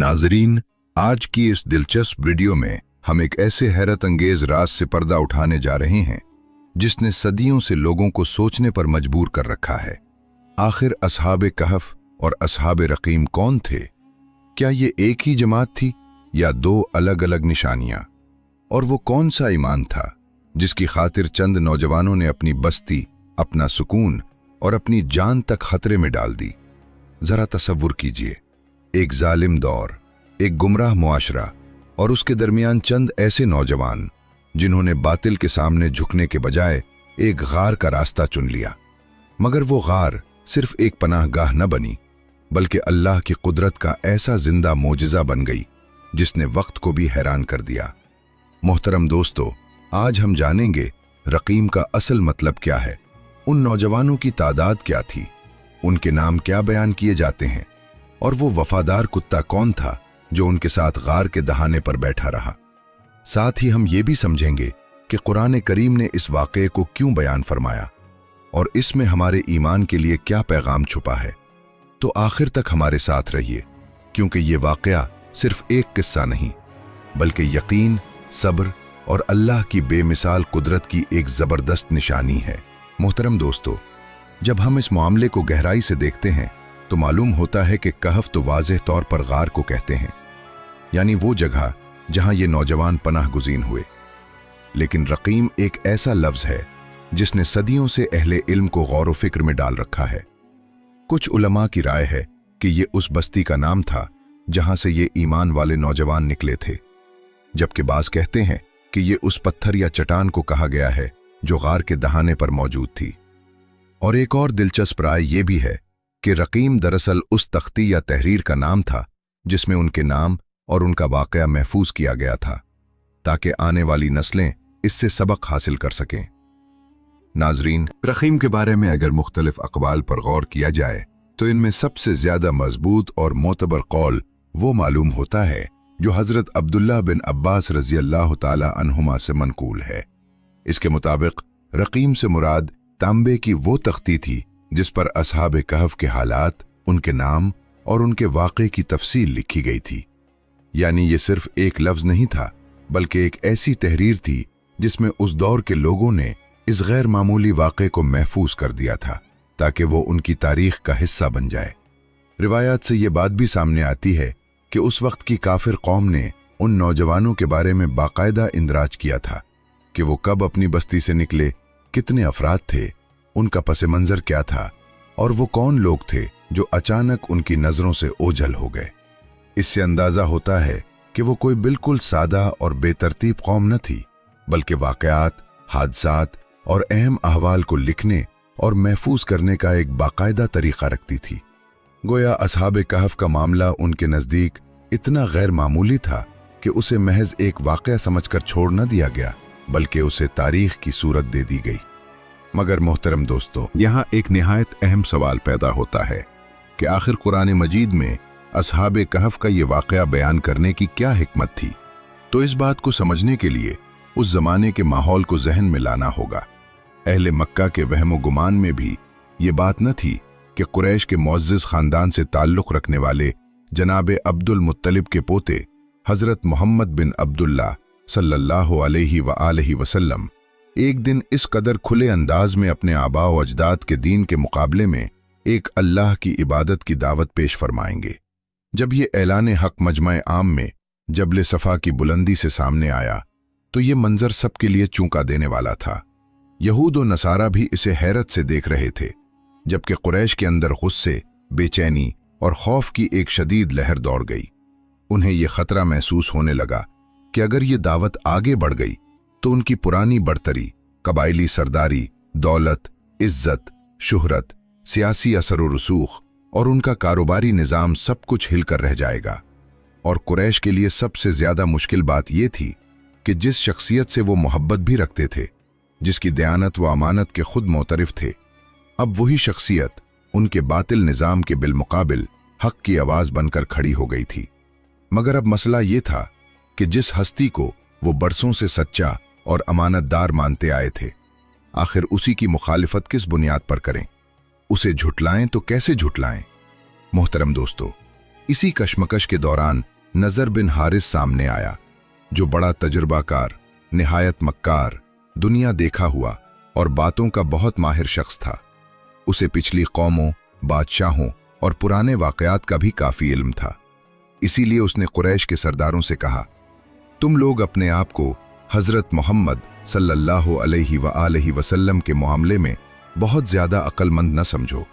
नाजरीन, आज की इस दिलचस्प वीडियो में हम एक ऐसे हैरत अंगेज राज से पर्दा उठाने जा रहे हैं जिसने सदियों से लोगों को सोचने पर मजबूर कर रखा है। आखिर असहाबे कहफ और असहाबे रकीम कौन थे? क्या ये एक ही जमात थी या दो अलग अलग निशानियां? और वो कौन सा ईमान था जिसकी खातिर चंद नौजवानों ने अपनी बस्ती, अपना सुकून और अपनी जान तक खतरे में डाल दी? जरा तसव्वुर कीजिए, एक जालिम दौर, एक गुमराह मुआशरा और उसके दरमियान चंद ऐसे नौजवान जिन्होंने बातिल के सामने झुकने के बजाय एक गार का रास्ता चुन लिया। मगर वो गार सिर्फ एक पनाहगाह न बनी, बल्कि अल्लाह की कुदरत का ऐसा जिंदा मोजिज़ा बन गई जिसने वक्त को भी हैरान कर दिया। मोहतरम दोस्तों, आज हम जानेंगे रकीम का असल मतलब क्या है, उन नौजवानों की तादाद क्या थी, उनके नाम क्या बयान किए जाते हैं और वो वफादार कुत्ता कौन था जो उनके साथ गार के दहाने पर बैठा रहा। साथ ही हम ये भी समझेंगे कि कुरान करीम ने इस वाक़े को क्यों बयान फरमाया और इसमें हमारे ईमान के लिए क्या पैगाम छुपा है। तो आखिर तक हमारे साथ रहिए, क्योंकि ये वाक़या सिर्फ एक किस्सा नहीं बल्कि यकीन, सब्र और अल्लाह की बेमिसाल कुदरत की एक ज़बरदस्त निशानी है। मोहतरम दोस्तों, जब हम इस मामले को गहराई से देखते हैं तो मालूम होता है कि कहफ तो वाज़ेह तौर पर गार को कहते हैं, यानी वो जगह जहां ये नौजवान पनाह गुज़ीन हुए। लेकिन रकीम एक ऐसा लफ्ज़ है जिसने सदियों से अहले इल्म को गौर व फिक्र में डाल रखा है। कुछ उलमा की राय है कि ये उस बस्ती का नाम था जहां से ये ईमान वाले नौजवान निकले थे, जबकि बाज़ कहते हैं कि ये उस पत्थर या चट्टान को कहा गया है जो गार के दहाने पर मौजूद थी। और एक और दिलचस्प राय ये भी है कि रकीम दरअसल उस तख्ती या तहरीर का नाम था जिसमें उनके नाम और उनका वाक़या महफूज किया गया था, ताकि आने वाली नस्लें इससे सबक हासिल कर सकें। नाजरीन, रकीम के बारे में अगर मुख्तलिफ अक़वाल पर गौर किया जाए तो इनमें सबसे ज्यादा मजबूत और मोतबर कौल वो मालूम होता है जो हजरत अब्दुल्लाह बिन अब्बास रज़ी अल्लाह ताला अन्हुमा से मनकूल है। इसके मुताबिक रकीम से मुराद तांबे की वो तख्ती थी जिस पर असहाबे कहफ के हालात, उनके नाम और उनके वाक़े की तफसील लिखी गई थी। यानी ये सिर्फ एक लफ्ज़ नहीं था बल्कि एक ऐसी तहरीर थी जिसमें उस दौर के लोगों ने इस गैर मामूली वाक़े को महफूज कर दिया था ताकि वो उनकी तारीख का हिस्सा बन जाए। रिवायात से ये बात भी सामने आती है कि उस वक्त की काफिर कौम ने उन नौजवानों के बारे में बाकायदा इंदराज किया था कि वो कब अपनी बस्ती से निकले, कितने अफराद थे, उनका पस मंज़र क्या था और वो कौन लोग थे जो अचानक उनकी नज़रों से ओझल हो गए। इससे अंदाज़ा होता है कि वो कोई बिल्कुल सादा और बेतरतीब कौम न थी, बल्कि वाक़यात, हादसात और अहम अहवाल को लिखने और महफूज करने का एक बाकायदा तरीक़ा रखती थी। गोया असहाबे कहफ का मामला उनके नज़दीक इतना गैर मामूली था कि उसे महज एक वाक़या समझकर छोड़ न दिया गया, बल्कि उसे तारीख़ की सूरत दे दी गई। मगर मोहतरम दोस्तों, यहाँ एक निहायत अहम सवाल पैदा होता है कि आखिर कुरान मजीद में असहाबे कहफ का ये वाक़या बयान करने की क्या हिकमत थी। तो इस बात को समझने के लिए उस ज़माने के माहौल को जहन में लाना होगा। अहले मक्का के वहम व गुमान में भी ये बात न थी कि कुरैश के मुअज़्ज़ज़ ख़ानदान से ताल्लुक़ रखने वाले जनाब अब्दुल मुत्तलिब के पोते हज़रत मोहम्मद बिन अब्दुल्ला सल्लल्लाहु अलैहि व आलिहि वसल्लम एक दिन इस कदर खुले अंदाज में अपने आबा व अजदाद के दीन के मुकाबले में एक अल्लाह की इबादत की दावत पेश फरमाएंगे। जब ये ऐलान हक मजमा आम में जबल सफ़ा की बुलंदी से सामने आया तो ये मंजर सबके लिए चौंका देने वाला था। यहूद व नसारा भी इसे हैरत से देख रहे थे, जबकि कुरैश के अंदर गुस्से, बेचैनी और खौफ की एक शदीद लहर दौड़ गई। उन्हें यह खतरा महसूस होने लगा कि अगर ये दावत आगे बढ़ गई तो उनकी पुरानी बढ़तरी, कबायली सरदारी, दौलत, इज्जत, शुहरत, सियासी असर व रसूख और उनका कारोबारी निज़ाम सब कुछ हिलकर रह जाएगा। और कुरैश के लिए सबसे ज़्यादा मुश्किल बात यह थी कि जिस शख्सियत से वो मोहब्बत भी रखते थे, जिसकी दयानत व अमानत के खुद मोतरिफ थे, अब वही शख्सियत उनके बातिल निज़ाम के बिलमुकाबिल हक की आवाज़ बनकर खड़ी हो गई थी। मगर अब मसला ये था कि जिस हस्ती को वो बरसों से सच्चा और अमानतदार मानते आए थे, आखिर उसी की मुखालिफत किस बुनियाद पर करें, उसे झुटलाएं तो कैसे झुटलाएं। मोहतरम दोस्तों, इसी कशमकश के दौरान नजर बिन हारिस सामने आया, जो बड़ा तजुर्बाकार, निहायत मक्कार, दुनिया देखा हुआ और बातों का बहुत माहिर शख्स था। उसे पिछली कौमों, बादशाहों और पुराने वाकयात का भी काफी इल्म था। इसीलिए उसने कुरैश के सरदारों से कहा, तुम लोग अपने आप को हजरत मोहम्मद सल्लल्लाहु अलैहि वसल्लम के मामले में बहुत ज्यादा अक्लमंद न समझो।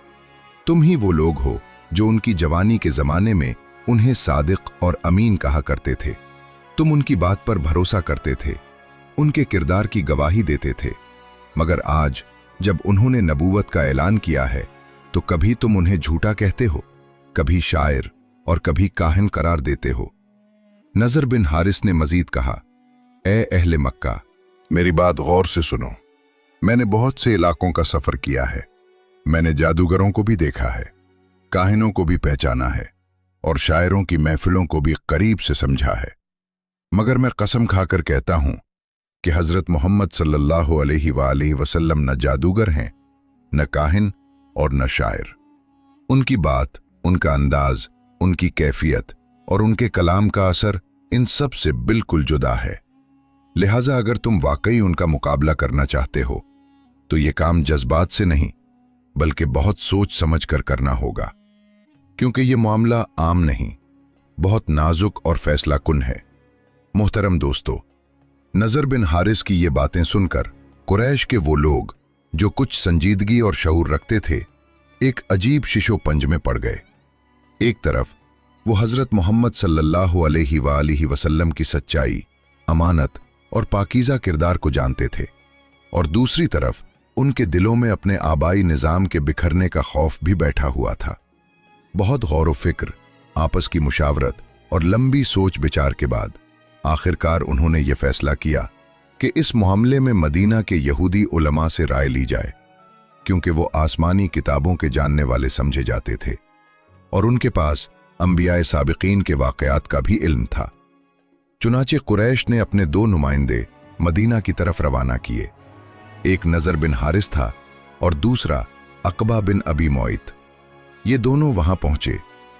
तुम ही वो लोग हो जो उनकी जवानी के जमाने में उन्हें सादिक और अमीन कहा करते थे। तुम उनकी बात पर भरोसा करते थे, उनके किरदार की गवाही देते थे। मगर आज जब उन्होंने नबूवत का ऐलान किया है तो कभी तुम उन्हें झूठा कहते हो, कभी शायर और कभी काहिन करार देते हो। नजर बिन हारिस ने मजीद कहा, ए अहले मक्का, मेरी बात गौर से सुनो। मैंने बहुत से इलाकों का सफर किया है। मैंने जादूगरों को भी देखा है, काहिनों को भी पहचाना है और शायरों की महफिलों को भी करीब से समझा है। मगर मैं कसम खाकर कहता हूं कि हजरत मोहम्मद सल्लल्लाहु अलैहि वसल्लम न जादूगर हैं, न काहिन और न शायर। उनकी बात, उनका अंदाज, उनकी कैफियत और उनके कलाम का असर इन सब से बिल्कुल जुदा है। लिहाजा अगर तुम वाकई उनका मुकाबला करना चाहते हो तो ये काम जज्बात से नहीं बल्कि बहुत सोच समझ कर करना होगा, क्योंकि ये मामला आम नहीं, बहुत नाजुक और फैसला कुन है। मोहतरम दोस्तों, नजर बिन हारिस की ये बातें सुनकर कुरैश के वो लोग जो कुछ संजीदगी और शऊर रखते थे, एक अजीब शिशोपंज में पड़ गए। एक तरफ वो हजरत मोहम्मद सल्लल्लाहु अलैहि वसल्लम की सच्चाई, अमानत और पाकीज़ा किरदार को जानते थे, और दूसरी तरफ उनके दिलों में अपने आबाई निज़ाम के बिखरने का खौफ भी बैठा हुआ था। बहुत गौर व फिक्र, आपस की मुशावरत और लंबी सोच विचार के बाद आखिरकार उन्होंने ये फैसला किया कि इस मामले में मदीना के यहूदी उलमा से राय ली जाए, क्योंकि वो आसमानी किताबों के जानने वाले समझे जाते थे और उनके पास अंबियाए साबिकीन के वाकयात का भी इल्म था। चुनाचे कुरैश ने अपने दो नुमाइंदे मदीना की तरफ रवाना किए। एक नजर बिन हारिस था और दूसरा अकबा बिन अबी मोइत। ये दोनों वहां पहुंचे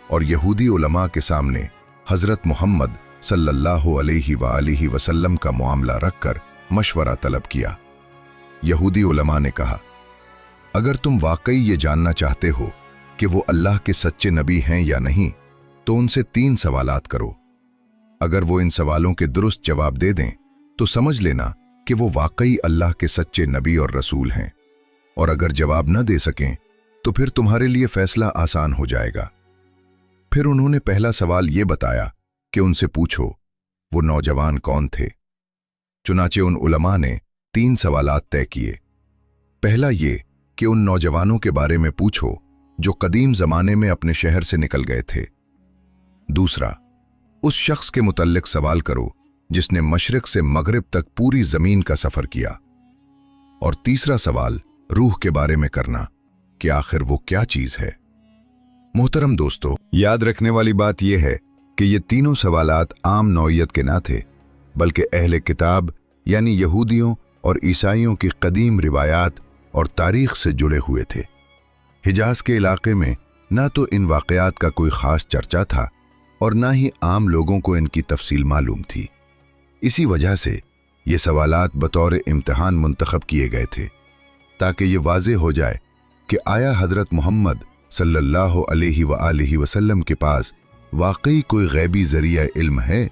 और यहूदी उलमा के सामने हजरत मोहम्मद सल्लल्लाहु अलैहि वसल्लम का मामला रखकर मशवरा तलब किया। यहूदी उलमा ने कहा, अगर तुम वाकई ये जानना चाहते हो कि वो अल्लाह के सच्चे नबी हैं या नहीं, तो उनसे 3 सवालात करो। अगर वो इन सवालों के दुरुस्त जवाब दे दें तो समझ लेना कि वो वाकई अल्लाह के सच्चे नबी और रसूल हैं, और अगर जवाब न दे सकें तो फिर तुम्हारे लिए फैसला आसान हो जाएगा। फिर उन्होंने पहला सवाल ये बताया कि उनसे पूछो वो नौजवान कौन थे। चुनाचे उन उलमा ने 3 सवालात तय किए। पहला ये कि उन नौजवानों के बारे में पूछो जो कदीम जमाने में अपने शहर से निकल गए थे। दूसरा, उस शख्स के मुतल्लिक सवाल करो जिसने मशरिक से मगरिब तक पूरी जमीन का सफर किया। और तीसरा सवाल रूह के बारे में करना कि आखिर वो क्या चीज है। मोहतरम दोस्तों, याद रखने वाली बात यह है कि ये तीनों सवालात आम नौइयत के ना थे, बल्कि अहले किताब यानी यहूदियों और ईसाइयों की कदीम रिवायात और तारीख से जुड़े हुए थे। हिजाज के इलाके में ना तो इन वाकयात का कोई खास चर्चा था और ना ही आम लोगों को इनकी तफसील मालूम थी। इसी वजह से ये सवालात बतौर इम्तिहान मुंतखब किए गए थे, ताकि ये वाज़े हो जाए कि आया हज़रत मोहम्मद सल्लल्लाहु अलैहि वसल्लम के पास वाकई कोई गैबी ज़रिया इल्म है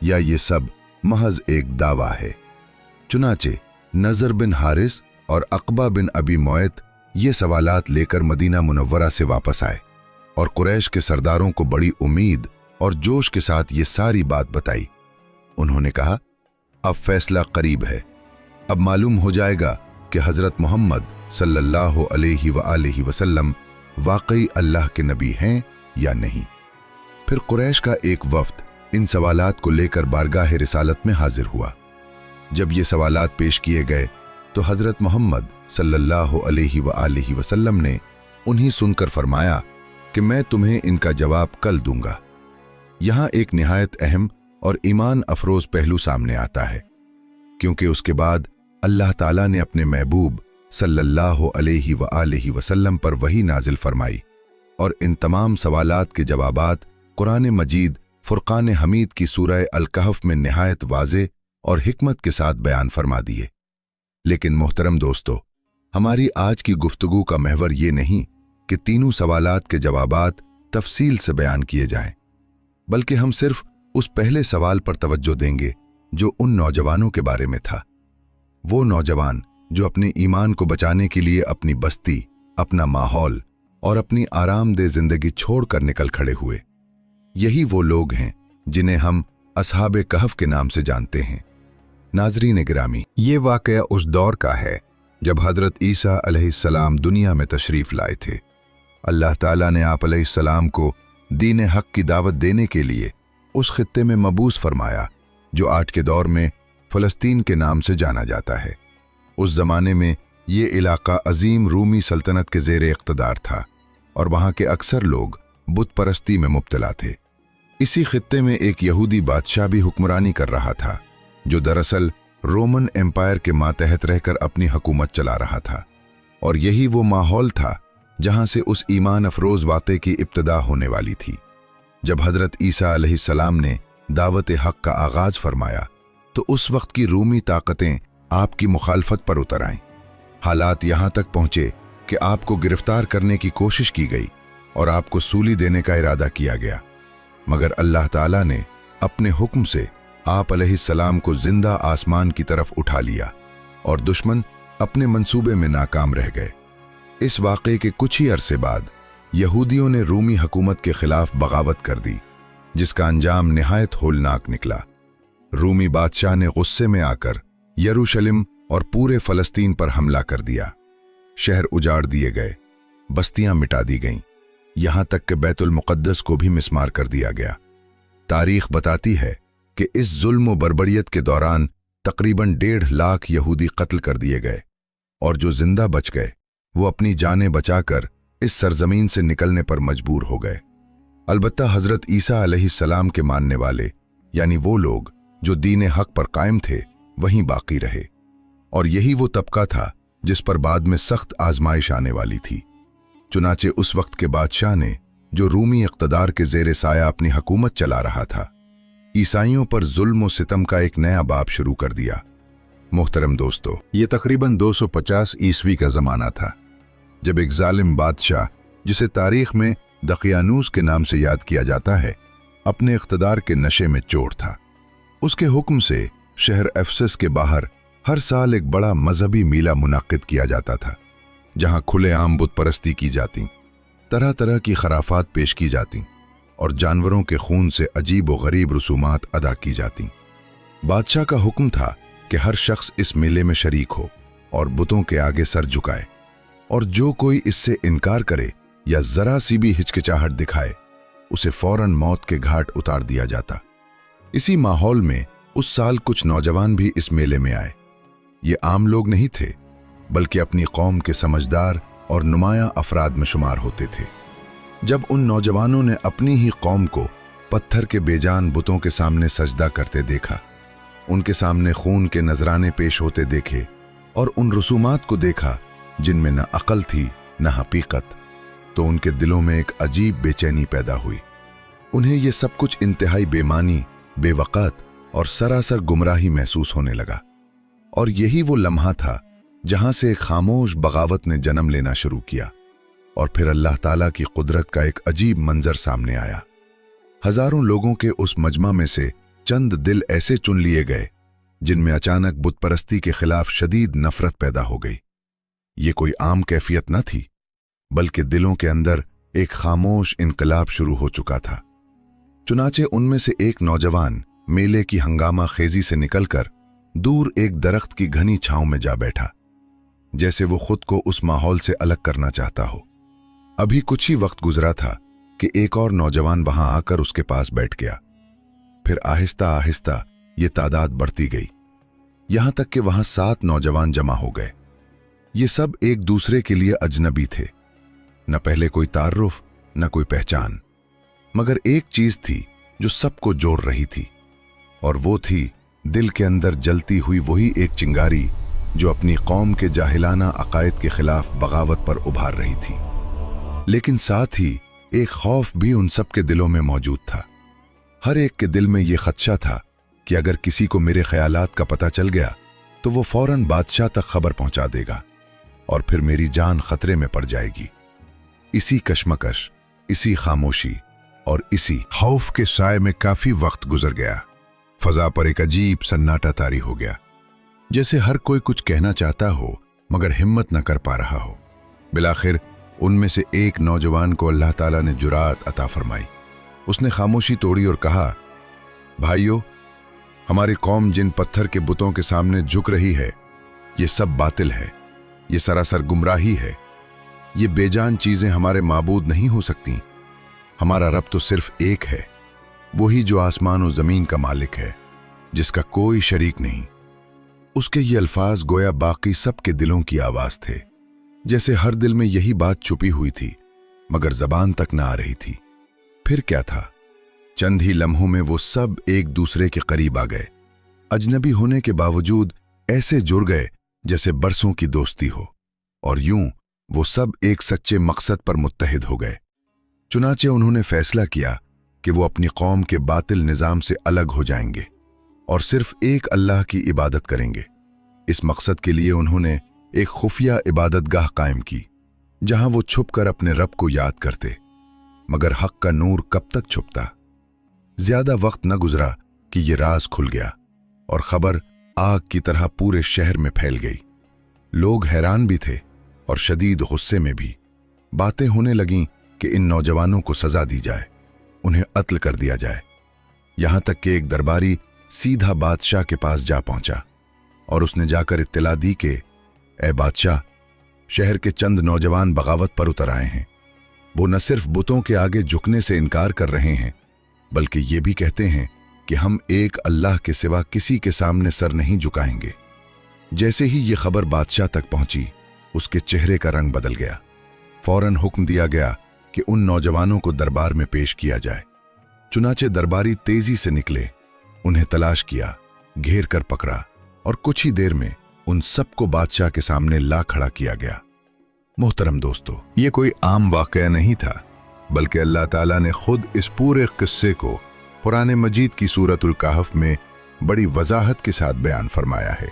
या ये सब महज एक दावा है। चुनाचे नज़र बिन हारिस और अकबा बिन अबी मोइत ये सवालात लेकर मदीना मुनव्वरा से वापस आए और कुरैश के सरदारों को बड़ी उम्मीद और जोश के साथ ये सारी बात बताई। उन्होंने कहा, अब फैसला करीब है, अब मालूम हो जाएगा कि हज़रत मोहम्मद सल्लल्लाहु अलैहि वसल्लम वाकई अल्लाह के नबी हैं या नहीं। फिर कुरैश का एक वफ्द इन सवालात को लेकर बारगाह रिसालत में हाजिर हुआ। जब ये सवालात पेश किए गए तो हज़रत मोहम्मद सल्लल्लाहु अलैहि वसल्लम ने उन्हीं सुनकर फरमाया कि मैं तुम्हें इनका जवाब कल दूंगा। यहाँ एक निहायत अहम और ईमान अफरोज पहलू सामने आता है, क्योंकि उसके बाद अल्लाह ताला ने अपने महबूब सल्लल्लाहु अलैहि वसल्लम पर वही नाजिल फरमाई और इन तमाम सवालात के जवाबात कुरान मजीद फुरकान हमीद की सूरह अल-कहफ में निहायत वाज़े और हिकमत के साथ बयान फरमा दिए। लेकिन मोहतरम दोस्तों, हमारी आज की गुफ्तगू का महवर ये नहीं कि तीनों सवालात के जवाबात तफसील से बयान किए जाएं, बल्कि हम सिर्फ उस पहले सवाल पर तवज्जो देंगे जो उन नौजवानों के बारे में था। वो नौजवान जो अपने ईमान को बचाने के लिए अपनी बस्ती, अपना माहौल और अपनी आरामदेह जिंदगी छोड़कर निकल खड़े हुए। यही वो लोग हैं जिन्हें हम असहाबे कहफ के नाम से जानते हैं। नाज़रीन गिरामी, ये वाक़या उस दौर का है जब हज़रत ईसा अलैहिस्सलाम दुनिया में तशरीफ़ लाए थे। अल्लाह ताला ने आप अलैहिस्सलाम को दीन हक की दावत देने के लिए उस खित्ते में मबूस फरमाया जो आज के दौर में फ़लस्तीन के नाम से जाना जाता है। उस ज़माने में ये इलाका अजीम रूमी सल्तनत के ज़ेर इक़्तिदार था और वहाँ के अक्सर लोग बुत परस्ती में मुब्तला थे। इसी खित्ते में एक यहूदी बादशाह भी हुक्मरानी कर रहा था जो दरअसल रोमन एम्पायर के मातहत रहकर अपनी हुकूमत चला रहा था, और यही वो माहौल था जहां से उस ईमान अफरोज वाक़े की इब्तिदा होने वाली थी। जब हज़रत ईसा अलैहिस्सलाम ने दावत हक का आगाज़ फरमाया तो उस वक्त की रूमी ताकतें आपकी मुखालफत पर उतर आईं। हालात यहां तक पहुंचे कि आपको गिरफ्तार करने की कोशिश की गई और आपको सूली देने का इरादा किया गया, मगर अल्लाह ताला ने अपने हुक्म से आप अलैहिस्सलाम को जिंदा आसमान की तरफ उठा लिया और दुश्मन अपने मंसूबे में नाकाम रह गए। इस वाक़े के कुछ ही अरसे बाद यहूदियों ने रूमी हुकूमत के खिलाफ बगावत कर दी, जिसका अंजाम निहायत होलनाक निकला। रूमी बादशाह ने गुस्से में आकर यरूशलेम और पूरे फ़लस्तीन पर हमला कर दिया। शहर उजाड़ दिए गए, बस्तियां मिटा दी गईं, यहां तक कि बैतुल मुक़द्दस को भी मिस्मार कर दिया गया। तारीख बताती है कि इस जुल्म व बर्बरियत के दौरान तकरीबन 1.5 लाख यहूदी कत्ल कर दिए गए, और जो जिंदा बच गए वो अपनी जानें बचाकर इस सरजमीन से निकलने पर मजबूर हो गए। अलबत्ता हज़रत ईसा अलैहिस्सलाम के मानने वाले, यानी वो लोग जो दीन हक पर कायम थे, वहीं बाकी रहे, और यही वो तबका था जिस पर बाद में सख्त आजमाइश आने वाली थी। चुनाचे उस वक्त के बादशाह ने, जो रूमी इक़्तिदार के ज़ेरे साया अपनी हुकूमत चला रहा था, ईसाइयों पर जुल्म व सितम का एक नया बाब शुरू कर दिया। मोहतरम दोस्तों, ये तकरीबन 250 ईस्वी का ज़माना था जब एक जालिम बादशाह, जिसे तारीख में दकियानूस के नाम से याद किया जाता है, अपने इक़्तिदार के नशे में चोर था। उसके हुक्म से शहर एफेसस के बाहर हर साल एक बड़ा मजहबी मेला मुनाकिद किया जाता था, जहां खुलेआम बुत परस्ती की जाती, तरह तरह की खराफात पेश की जाती और जानवरों के खून से अजीब व गरीब रसूमात अदा की जाती। बादशाह का हुक्म था कि हर शख्स इस मेले में शरीक हो और बुतों के आगे सर झुकाए, और जो कोई इससे इनकार करे या जरा सी भी हिचकिचाहट दिखाए, उसे फौरन मौत के घाट उतार दिया जाता। इसी माहौल में उस साल कुछ नौजवान भी इस मेले में आए। ये आम लोग नहीं थे, बल्कि अपनी कौम के समझदार और नुमायां अफराद में शुमार होते थे। जब उन नौजवानों ने अपनी ही कौम को पत्थर के बेजान बुतों के सामने सजदा करते देखा, उनके सामने खून के नजराने पेश होते देखे और उन रसूमात को देखा जिनमें न अकल थी न हकीकत, तो उनके दिलों में एक अजीब बेचैनी पैदा हुई। उन्हें यह सब कुछ इंतहाई बेमानी, बेवक़ात और सरासर गुमराही महसूस होने लगा। और यही वो लम्हा था जहां से एक खामोश बगावत ने जन्म लेना शुरू किया, और फिर अल्लाह ताला की कुदरत का एक अजीब मंजर सामने आया। हजारों लोगों के उस मजमा में से चंद दिल ऐसे चुन लिए गए जिनमें अचानक बुत परस्ती के खिलाफ शदीद नफरत पैदा हो गई। ये कोई आम कैफियत न थी, बल्कि दिलों के अंदर एक खामोश इनकलाब शुरू हो चुका था। चुनाचे उनमें से एक नौजवान मेले की हंगामा खेजी से निकलकर दूर एक दरख्त की घनी छांव में जा बैठा, जैसे वो खुद को उस माहौल से अलग करना चाहता हो। अभी कुछ ही वक्त गुजरा था कि एक और नौजवान वहां आकर उसके पास बैठ गया। फिर आहिस्ता आहिस्ता ये तादाद बढ़ती गई, यहां तक कि वहां 7 नौजवान जमा हो गए। ये सब एक दूसरे के लिए अजनबी थे, न पहले कोई तारुफ न कोई पहचान, मगर एक चीज थी जो सबको जोड़ रही थी, और वो थी दिल के अंदर जलती हुई वही एक चिंगारी जो अपनी कौम के जाहिलाना अकायद के खिलाफ बगावत पर उभार रही थी। लेकिन साथ ही एक खौफ भी उन सब के दिलों में मौजूद था। हर एक के दिल में ये खदशा था कि अगर किसी को मेरे ख्यालात का पता चल गया तो वो फौरन बादशाह तक खबर पहुंचा देगा और फिर मेरी जान खतरे में पड़ जाएगी। इसी कश्मकश, इसी खामोशी और इसी खौफ के साए में काफी वक्त गुजर गया। फजा पर एक अजीब सन्नाटा तारी हो गया, जैसे हर कोई कुछ कहना चाहता हो मगर हिम्मत न कर पा रहा हो। बिलाखिर उनमें से एक नौजवान को अल्लाह ताला ने जुरात अता फरमाई। उसने खामोशी तोड़ी और कहा, भाइयों, हमारी कौम जिन पत्थर के बुतों के सामने झुक रही है, ये सब बातिल है, ये सरासर गुमराही है। ये बेजान चीजें हमारे माबूद नहीं हो सकती। हमारा रब तो सिर्फ एक है, वही जो आसमान और जमीन का मालिक है, जिसका कोई शरीक नहीं। उसके ये अल्फाज गोया बाकी सबके दिलों की आवाज थे, जैसे हर दिल में यही बात छुपी हुई थी मगर जबान तक ना आ रही थी। फिर क्या था, चंद ही लम्हों में वो सब एक दूसरे के करीब आ गए। अजनबी होने के बावजूद ऐसे जुड़ गए जैसे बरसों की दोस्ती हो, और यूं वो सब एक सच्चे मकसद पर मुत्तहिद हो गए। चुनाचे उन्होंने फैसला किया कि वो अपनी कौम के बातिल निजाम से अलग हो जाएंगे और सिर्फ एक अल्लाह की इबादत करेंगे। इस मकसद के लिए उन्होंने एक खुफिया इबादतगाह कायम की, जहां वो छुपकर अपने रब को याद करते। मगर हक का नूर कब तक छुपता? ज्यादा वक्त न गुजरा कि ये राज खुल गया और खबर आग की तरह पूरे शहर में फैल गई। लोग हैरान भी थे और शदीद गुस्से में भी। बातें होने लगीं कि इन नौजवानों को सजा दी जाए, उन्हें अत्ल कर दिया जाए। यहां तक कि एक दरबारी सीधा बादशाह के पास जा पहुंचा और उसने जाकर इत्तला दी कि ए बादशाह, शहर के चंद नौजवान बगावत पर उतर आए हैं। वो न सिर्फ बुतों के आगे झुकने से इनकार कर रहे हैं, बल्कि ये भी कहते हैं कि हम एक अल्लाह के सिवा किसी के सामने सर नहीं झुकाएंगे। जैसे ही ये खबर बादशाह तक पहुंची, उसके चेहरे का रंग बदल गया। फौरन हुक्म दिया गया कि उन नौजवानों को दरबार में पेश किया जाए। चुनाचे दरबारी तेजी से निकले, उन्हें तलाश किया, घेर कर पकड़ा और कुछ ही देर में उन सबको बादशाह के सामने ला खड़ा किया गया। मोहतरम दोस्तों, ये कोई आम वाकया नहीं था, बल्कि अल्लाह ताला ने खुद इस पूरे किस्से को कुरान मजीद की सूरतुल कहफ में बड़ी वजाहत के साथ बयान फरमाया है।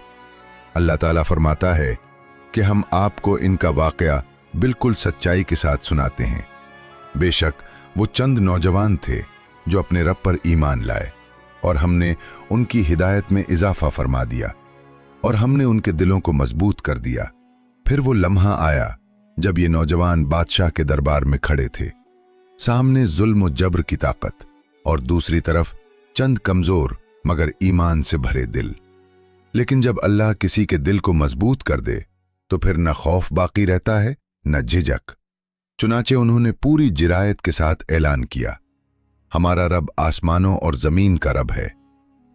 अल्लाह ताला फरमाता है कि हम आपको इनका वाकया बिल्कुल सच्चाई के साथ सुनाते हैं। बेशक वो चंद नौजवान थे जो अपने रब पर ईमान लाए और हमने उनकी हिदायत में इजाफा फरमा दिया और हमने उनके दिलों को मजबूत कर दिया। फिर वो लम्हा आया जब ये नौजवान बादशाह के दरबार में खड़े थे, सामने जुल्म और जबर की ताकत और दूसरी तरफ चंद कमजोर मगर ईमान से भरे दिल। लेकिन जब अल्लाह किसी के दिल को मजबूत कर दे तो फिर न खौफ बाकी रहता है न झिझक। चुनाचे उन्होंने पूरी जिरायत के साथ ऐलान किया, हमारा रब आसमानों और जमीन का रब है,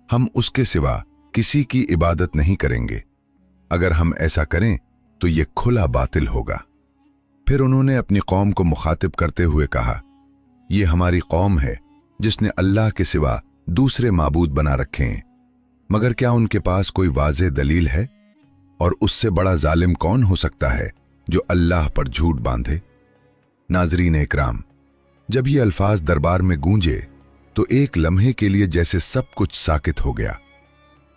हम उसके सिवा किसी की इबादत नहीं करेंगे। अगर हम ऐसा करें तो ये खुला बातिल होगा। फिर उन्होंने अपनी कौम को मुखातिब करते हुए कहा, ये हमारी कौम है जिसने अल्लाह के सिवा दूसरे माबूद बना रखे हैं, मगर क्या उनके पास कोई वाज़ेह दलील है? और उससे बड़ा जालिम कौन हो सकता है जो अल्लाह पर झूठ बांधे? नाजरीन इकराम, जब ये अल्फाज दरबार में गूंजे तो एक लम्हे के लिए जैसे सब कुछ साकित हो गया।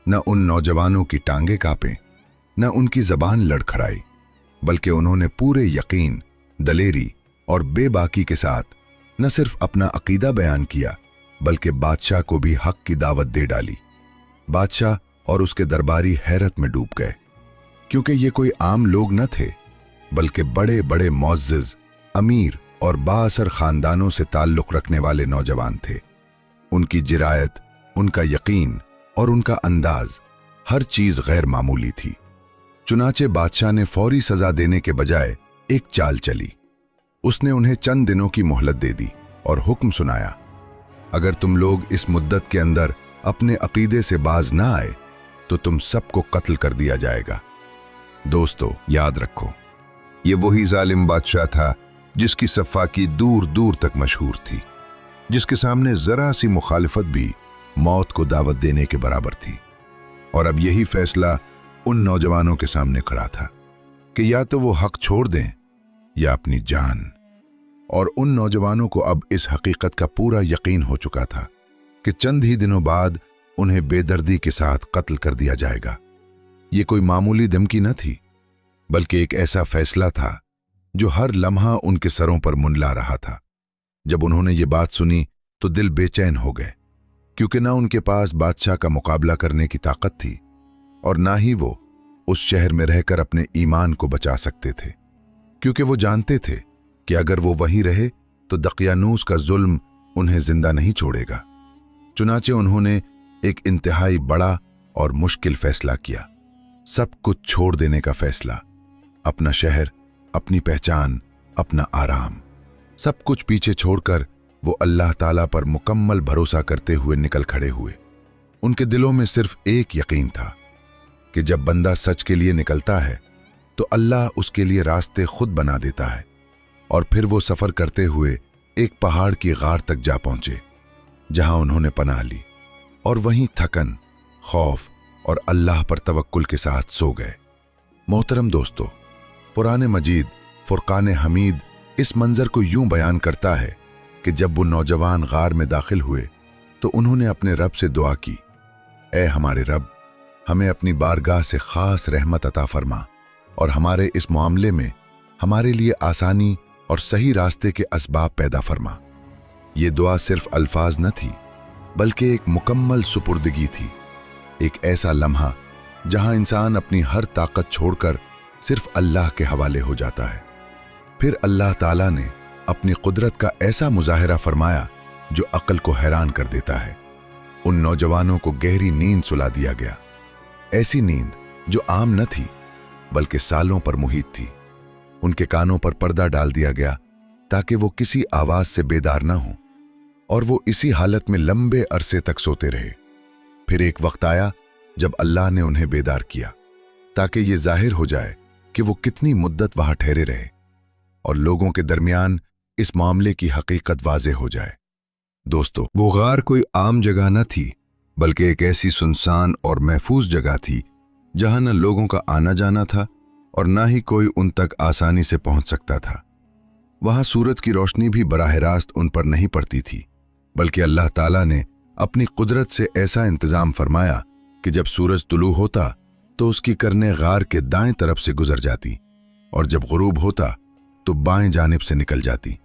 न उन नौजवानों की टांगें कांपें, न उनकी जबान लड़खड़ाई, बल्कि उन्होंने पूरे यकीन, दलेरी और बेबाकी के साथ न सिर्फ अपना अकीदा बयान किया, बल्कि बादशाह को भी हक की दावत दे डाली। बादशाह और उसके दरबारी हैरत में डूब गए, क्योंकि ये कोई आम लोग न थे, बल्कि बड़े बड़े मुअज़्ज़िज़, अमीर और बाअसर खानदानों से ताल्लुक़ रखने वाले नौजवान थे। उनकी जिरायत, उनका यकीन और उनका अंदाज, हर चीज़ गैर मामूली थी। चुनाचे बादशाह ने फौरी सजा देने के बजाय एक चाल चली। उसने उन्हें चंद दिनों की मोहलत दे दी और हुक्म सुनाया, अगर तुम लोग इस मुद्दत के अंदर अपने अकीदे से बाज ना आए तो तुम सबको कत्ल कर दिया जाएगा। दोस्तों, याद रखो, ये वही जालिम बादशाह था जिसकी सफ़ाकी दूर दूर तक मशहूर थी, जिसके सामने जरा सी मुखालिफत भी मौत को दावत देने के बराबर थी। और अब यही फैसला उन नौजवानों के सामने खड़ा था कि या तो वो हक छोड़ दें या अपनी जान। और उन नौजवानों को अब इस हकीकत का पूरा यकीन हो चुका था कि चंद ही दिनों बाद उन्हें बेदर्दी के साथ कत्ल कर दिया जाएगा। ये कोई मामूली धमकी न थी, बल्कि एक ऐसा फैसला था जो हर लम्हा उनके सरों पर मुंडला रहा था। जब उन्होंने ये बात सुनी तो दिल बेचैन हो गए, क्योंकि ना उनके पास बादशाह का मुकाबला करने की ताकत थी और ना ही वो उस शहर में रहकर अपने ईमान को बचा सकते थे, क्योंकि वो जानते थे कि अगर वो वहीं रहे तो दकियानूस का जुल्म उन्हें जिंदा नहीं छोड़ेगा। चुनाचे उन्होंने एक इंतहाई बड़ा और मुश्किल फैसला किया, सब कुछ छोड़ देने का फैसला। अपना शहर, अपनी पहचान, अपना आराम, सब कुछ पीछे छोड़कर वो अल्लाह ताला पर मुकम्मल भरोसा करते हुए निकल खड़े हुए। उनके दिलों में सिर्फ एक यकीन था कि जब बंदा सच के लिए निकलता है तो अल्लाह उसके लिए रास्ते खुद बना देता है। और फिर वो सफर करते हुए एक पहाड़ की गार तक जा पहुंचे, जहां उन्होंने पनाह ली और वहीं थकन, खौफ और अल्लाह पर तवक्कुल के साथ सो गए। मोहतरम दोस्तों, कुरान मजीद फुरकान हमीद इस मंजर को यूं बयान करता है कि जब वो नौजवान गार में दाखिल हुए तो उन्होंने अपने रब से दुआ की, ऐ हमारे रब, हमें अपनी बारगाह से खास रहमत अता फरमा और हमारे इस मामले में हमारे लिए आसानी और सही रास्ते के असबाब पैदा फरमा। ये दुआ सिर्फ अल्फाज न थी, बल्कि एक मुकम्मल सुपुर्दगी थी, एक ऐसा लम्हा जहां इंसान अपनी हर ताकत छोड़कर सिर्फ अल्लाह के हवाले हो जाता है। फिर अल्लाह ताला ने अपनी कुदरत का ऐसा मुजाहिरा फरमाया जो अक्ल को हैरान कर देता है। उन नौजवानों को गहरी नींद सुला दिया गया, ऐसी नींद जो आम न थी बल्कि सालों पर मुहित थी। उनके कानों पर पर्दा डाल दिया गया ताकि वो किसी आवाज से बेदार ना हो और वो इसी हालत में लंबे अरसे तक सोते रहे। फिर एक वक्त आया जब अल्लाह ने उन्हें बेदार किया ताकि ये जाहिर हो जाए कि वो कितनी मुद्दत वहां ठहरे रहे और लोगों के दरमियान इस मामले की हकीकत वाज़ेह हो जाए। दोस्तों, वो गार कोई आम जगह न थी, बल्कि एक ऐसी सुनसान और महफूज जगह थी जहां न लोगों का आना जाना था और ना ही कोई उन तक आसानी से पहुंच सकता था। वहां सूरज की रोशनी भी बराह रास्त उन पर नहीं पड़ती थी, बल्कि अल्लाह ताला ने अपनी कुदरत से ऐसा इंतजाम फरमाया कि जब सूरज तुलू होता तो उसकी करने गार के दाएं तरफ से गुजर जाती और जब गुरूब होता तो बाएं जानिब से निकल जाती।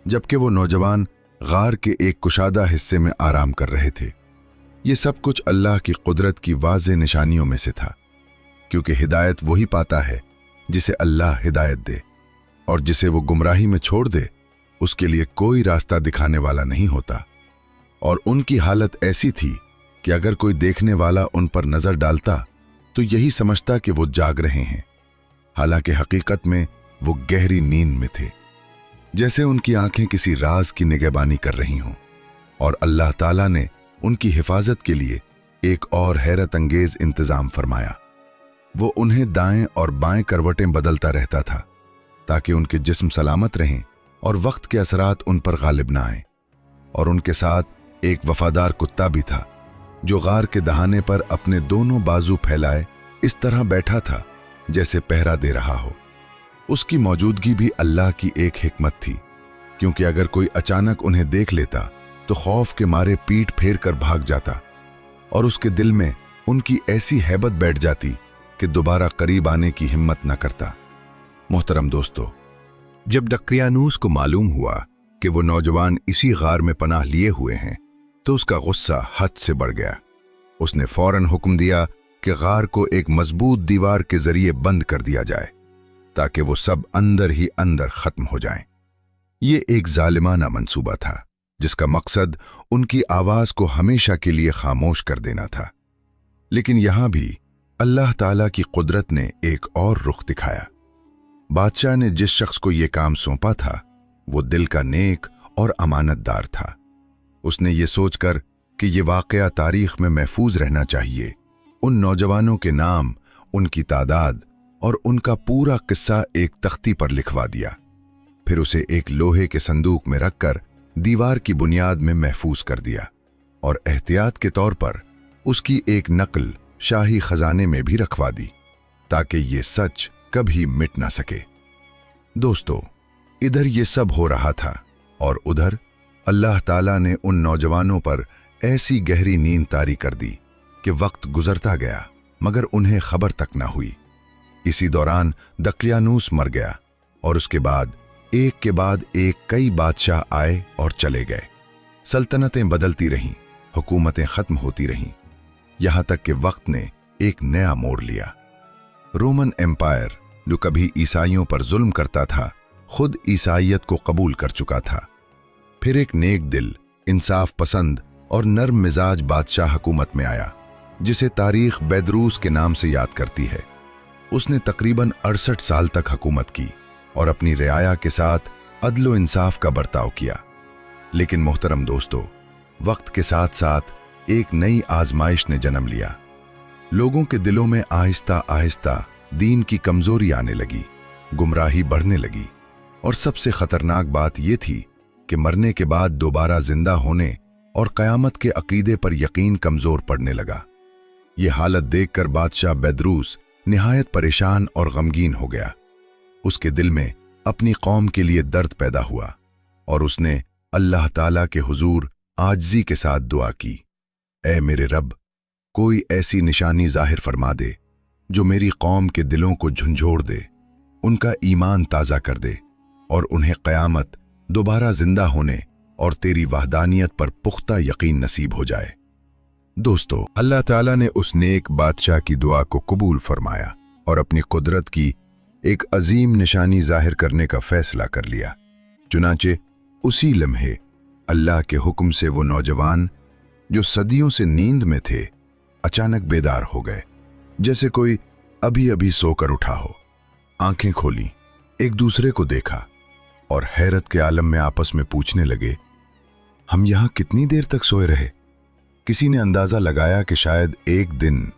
जबकि वो नौजवान गार के एक कुशादा हिस्से में आराम कर रहे थे। ये सब कुछ अल्लाह की कुदरत की वाज़ेह निशानियों में से था, क्योंकि हिदायत वही पाता है जिसे अल्लाह हिदायत दे, और जिसे वो गुमराही में छोड़ दे उसके लिए कोई रास्ता दिखाने वाला नहीं होता। और उनकी हालत ऐसी थी कि अगर कोई देखने वाला उन पर नजर डालता तो यही समझता कि वो जाग रहे हैं, हालांकि हकीकत में वो गहरी नींद में थे, जैसे उनकी आंखें किसी राज की निगहबानी कर रही हों। और अल्लाह ताला ने उनकी हिफाजत के लिए एक और हैरत अंगेज इंतजाम फरमाया। वो उन्हें दाएं और बाएं करवटें बदलता रहता था ताकि उनके जिस्म सलामत रहें और वक्त के असरात उन पर गालिब ना आए। और उनके साथ एक वफादार कुत्ता भी था जो गार के दहाने पर अपने दोनों बाजू फैलाए इस तरह बैठा था जैसे पहरा दे रहा हो। उसकी मौजूदगी भी अल्लाह की एक हिकमत थी, क्योंकि अगर कोई अचानक उन्हें देख लेता तो खौफ के मारे पीठ फेर कर भाग जाता और उसके दिल में उनकी ऐसी हैबत बैठ जाती कि दोबारा करीब आने की हिम्मत न करता। मोहतरम दोस्तों, जब दकियानूस को मालूम हुआ कि वो नौजवान इसी गार में पनाह लिए हुए हैं तो उसका गुस्सा हद से बढ़ गया। उसने फौरन हुक्म दिया कि गार को एक मजबूत दीवार के जरिए बंद कर दिया जाए ताकि वो सब अंदर ही अंदर खत्म हो जाएं। ये एक जालिमाना मंसूबा था जिसका मकसद उनकी आवाज को हमेशा के लिए खामोश कर देना था। लेकिन यहां भी अल्लाह ताला की कुदरत ने एक और रुख दिखाया। बादशाह ने जिस शख्स को यह काम सौंपा था वो दिल का नेक और अमानतदार था। उसने ये सोचकर कि ये वाकया तारीख में महफूज रहना चाहिए, उन नौजवानों के नाम, उनकी तादाद और उनका पूरा किस्सा एक तख्ती पर लिखवा दिया। फिर उसे एक लोहे के संदूक में रखकर दीवार की बुनियाद में महफूज कर दिया और एहतियात के तौर पर उसकी एक नकल शाही खजाने में भी रखवा दी ताकि ये सच कभी मिट ना सके। दोस्तों, इधर ये सब हो रहा था और उधर अल्लाह ताला ने उन नौजवानों पर ऐसी गहरी नींद तारी कर दी कि वक्त गुजरता गया मगर उन्हें खबर तक न हुई। इसी दौरान दकियानूस मर गया और उसके बाद एक कई बादशाह आए और चले गए। सल्तनतें बदलती रहीं, हुकूमतें खत्म होती रहीं, यहां तक कि वक्त ने एक नया मोड़ लिया। रोमन एम्पायर जो कभी ईसाइयों पर जुल्म करता था, खुद ईसाइयत को कबूल कर चुका था। फिर एक नेक दिल, इंसाफ पसंद और नर्म मिजाज बादशाह हुकूमत में आया, जिसे तारीख बैदरूस के नाम से याद करती है। उसने तकरीबन 68 साल तक हुकूमत की और अपनी रियाया के साथ अदलो इंसाफ का बर्ताव किया। लेकिन मोहतरम दोस्तों, वक्त के साथ साथ एक नई आजमाइश ने जन्म लिया। लोगों के दिलों में आहिस्ता आहिस्ता दीन की कमजोरी आने लगी, गुमराही बढ़ने लगी और सबसे खतरनाक बात यह थी कि मरने के बाद दोबारा जिंदा होने और कयामत के अकीदे पर यकीन कमजोर पड़ने लगा। यह हालत देखकर बादशाह बैदरूस निहायत परेशान और गमगीन हो गया। उसके दिल में अपनी कौम के लिए दर्द पैदा हुआ और उसने अल्लाह ताला के हुजूर आजिज़ी के साथ दुआ की, ऐ मेरे रब, कोई ऐसी निशानी जाहिर फरमा दे जो मेरी कौम के दिलों को झंझोड़ दे, उनका ईमान ताज़ा कर दे और उन्हें क़यामत दोबारा जिंदा होने और तेरी वहदानियत पर पुख्ता यकीन नसीब हो जाए। दोस्तों, अल्लाह ताला ने उस नेक बादशाह की दुआ को कबूल फरमाया और अपनी कुदरत की एक अजीम निशानी जाहिर करने का फैसला कर लिया। चुनाचे उसी लम्हे अल्लाह के हुक्म से वो नौजवान जो सदियों से नींद में थे अचानक बेदार हो गए, जैसे कोई अभी अभी सोकर उठा हो। आंखें खोली, एक दूसरे को देखा और हैरत के आलम में आपस में पूछने लगे, हम यहां कितनी देर तक सोए रहे? किसी ने अंदाजा लगाया कि शायद एक दिन,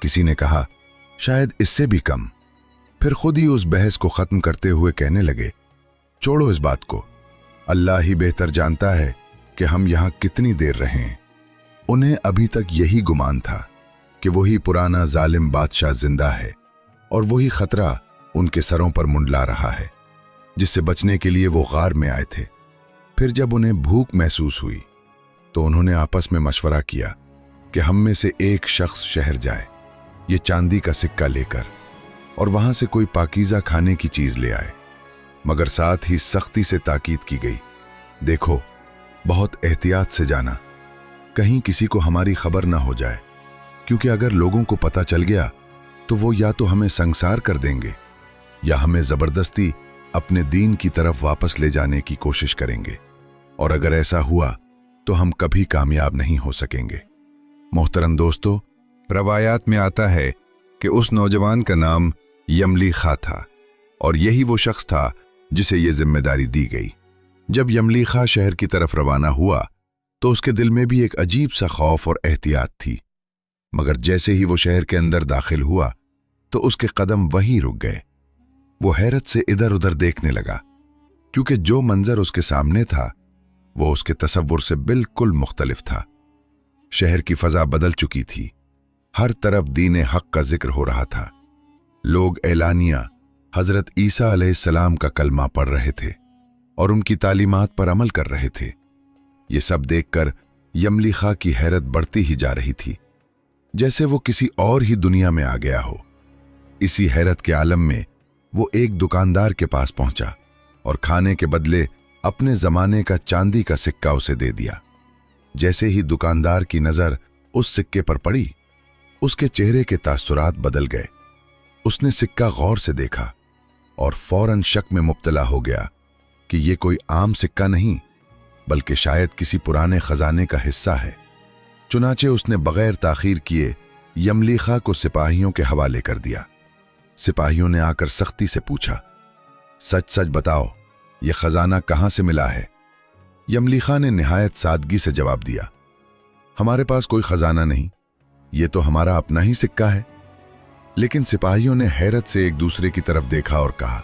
किसी ने कहा शायद इससे भी कम। फिर खुद ही उस बहस को खत्म करते हुए कहने लगे, छोड़ो इस बात को, अल्लाह ही बेहतर जानता है कि हम यहां कितनी देर रहे हैं। उन्हें अभी तक यही गुमान था कि वही पुराना जालिम बादशाह जिंदा है और वही खतरा उनके सरों पर मुंडला रहा है, जिससे बचने के लिए वो गार में आए थे। फिर जब उन्हें भूख महसूस हुई तो उन्होंने आपस में मशवरा किया कि हम में से एक शख्स शहर जाए, ये चांदी का सिक्का लेकर, और वहां से कोई पाकीज़ा खाने की चीज ले आए। मगर साथ ही सख्ती से ताकीद की गई, देखो बहुत एहतियात से जाना, कहीं किसी को हमारी खबर ना हो जाए, क्योंकि अगर लोगों को पता चल गया तो वो या तो हमें संसार कर देंगे या हमें जबरदस्ती अपने दीन की तरफ वापस ले जाने की कोशिश करेंगे, और अगर ऐसा हुआ तो हम कभी कामयाब नहीं हो सकेंगे। मोहतरम दोस्तों, रवायात में आता है कि उस नौजवान का नाम यमली खां था और यही वो शख्स था जिसे ये जिम्मेदारी दी गई। जब यमली खां शहर की तरफ रवाना हुआ तो उसके दिल में भी एक अजीब सा खौफ और एहतियात थी, मगर जैसे ही वो शहर के अंदर दाखिल हुआ तो उसके कदम वहीं रुक गए। वो हैरत से इधर उधर देखने लगा, क्योंकि जो मंजर उसके सामने था वो उसके तसव्वुर से बिल्कुल मुख्तलिफ था। शहर की फजा बदल चुकी थी, हर तरफ दीन हक का जिक्र हो रहा था। लोग एलानिया हजरत ईसा अलैहिस्सलाम का कलमा पढ़ रहे थे और उनकी तालीमात पर अमल कर रहे थे। ये सब देखकर यमली खां की हैरत बढ़ती ही जा रही थी, जैसे वो किसी और ही दुनिया में आ गया हो। इसी हैरत के आलम में वो एक दुकानदार के पास पहुंचा और खाने के बदले अपने जमाने का चांदी का सिक्का उसे दे दिया। जैसे ही दुकानदार की नजर उस सिक्के पर पड़ी, उसके चेहरे के तासुरात बदल गए। उसने सिक्का गौर से देखा और फौरन शक में मुब्तला हो गया कि यह कोई आम सिक्का नहीं, बल्कि शायद किसी पुराने खजाने का हिस्सा है। चुनाचे उसने बगैर ताखीर किए यमली खां को सिपाहियों के हवाले कर दिया। सिपाहियों ने आकर सख्ती से पूछा, सच सच बताओ, यह खजाना कहां से मिला है? यमली खां ने निहायत सादगी से जवाब दिया, हमारे पास कोई खजाना नहीं, यह तो हमारा अपना ही सिक्का है। लेकिन सिपाहियों ने हैरत से एक दूसरे की तरफ देखा और कहा,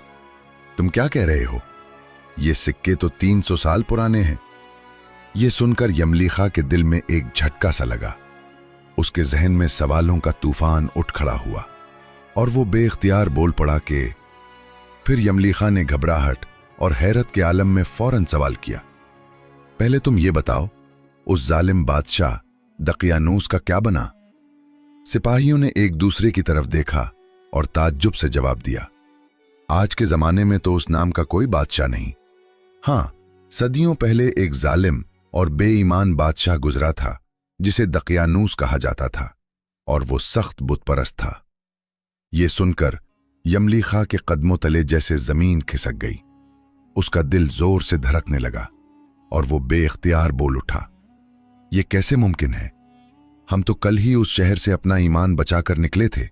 तुम क्या कह रहे हो? ये सिक्के तो 300 साल पुराने हैं। यह सुनकर यमली खां के दिल में एक झटका सा लगा। उसके जहन में सवालों का तूफान उठ खड़ा हुआ और वो बेख्तियार बोल पड़ा कि फिर यमली खां ने घबराहट और हैरत के आलम में फौरन सवाल किया, पहले तुम ये बताओ, उस जालिम बादशाह दकियानूस का क्या बना? सिपाहियों ने एक दूसरे की तरफ देखा और ताज्जुब से जवाब दिया, आज के जमाने में तो उस नाम का कोई बादशाह नहीं। हाँ, सदियों पहले एक जालिम और बेईमान बादशाह गुजरा था जिसे दकियानूस कहा जाता था, और वो सख्त बुतपरस्त था। ये सुनकर यमलीखा के कदमों तले जैसे जमीन खिसक गई। उसका दिल जोर से धड़कने लगा और वो बेइख्तियार बोल उठा, ये कैसे मुमकिन है? हम तो कल ही उस शहर से अपना ईमान बचाकर निकले थे।